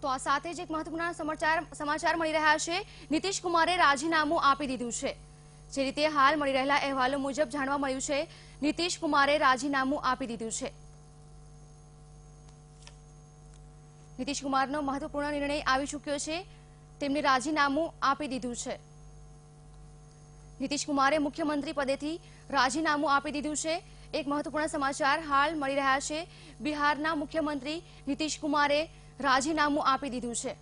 તો આ સાથે જ એક મહત્વપૂર્ણ સમાચાર મળી રહ્યા છે। નીતિશ કુમારે રાજીનામું આપી દીધું છે। જે રીતે હાલ મળી રહેલા અહેવાલો મુજબ જાણવા મળ્યું છે નીતિશ કુમારે રાજીનામું આપી દીધું છે। નીતિશ કુમારનો મહત્વપૂર્ણ નિર્ણય આવી ચૂક્યો છે। તેમને રાજીનામું આપી દીધું છે। નીતિશ કુમારે મુખ્યમંત્રી પદેથી રાજીનામું આપી દીધું છે। એક મહત્વપૂર્ણ સમાચાર હાલ મળી રહ્યા છે। બિહારના મુખ્યમંત્રી નીતિશ કુમારે રાજીનામું આપી દીધું છે।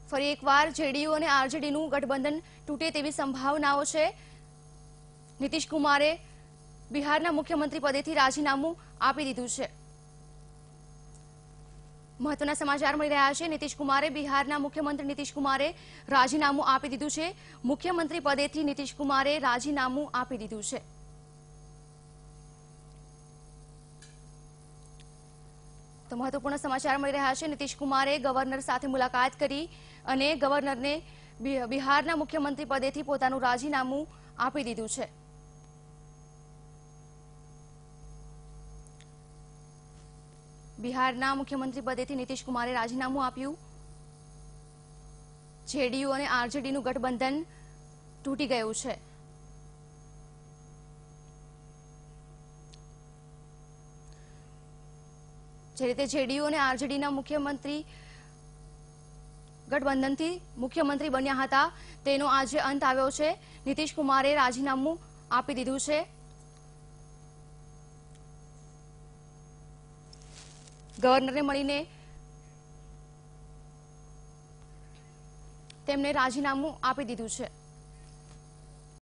ફરી એકવાર જેડીયુ અને આરજેડીનું ગઠબંધન તૂટે તેવી સંભાવનાઓ છે। નીતિશ કુમારે બિહારના મુખ્યમંત્રી પદેથી રાજીનામું આપી દીધું છે। મહત્વના સમાચાર મળી રહ્યા છે। નીતિશ કુમારે બિહારના મુખ્યમંત્રી નીતિશ કુમારે રાજીનામું આપી દીધું છે। મુખ્યમંત્રી પદેથી નીતિશ કુમારે રાજીનામું આપી દીધું છે। તો મહત્વપૂર્ણ સમાચાર મળી રહ્યા છે। નીતિશ કુમારે ગવર્નર સાથે મુલાકાત કરી અને ગવર્નરને બિહારના મુખ્યમંત્રી પદેથી પોતાનું રાજીનામું આપી દીધું છે। બિહારના મુખ્યમંત્રી પદેથી નીતિશ કુમારે રાજીનામું આપ્યું। જેડીયુ અને આરજેડીનું ગઠબંધન તૂટી ગયું છે। જે રીતે જેડીયુ અને આરજેડીના મુખ્યમંત્રી ગઠબંધનથી મુખ્યમંત્રી બન્યા હતા તેનો આજે અંત આવ્યો છે। નીતિશ કુમારે રાજીનામું આપી દીધું છે। ગવર્નરને મળીને તેમને રાજીનામું આપી દીધું છે।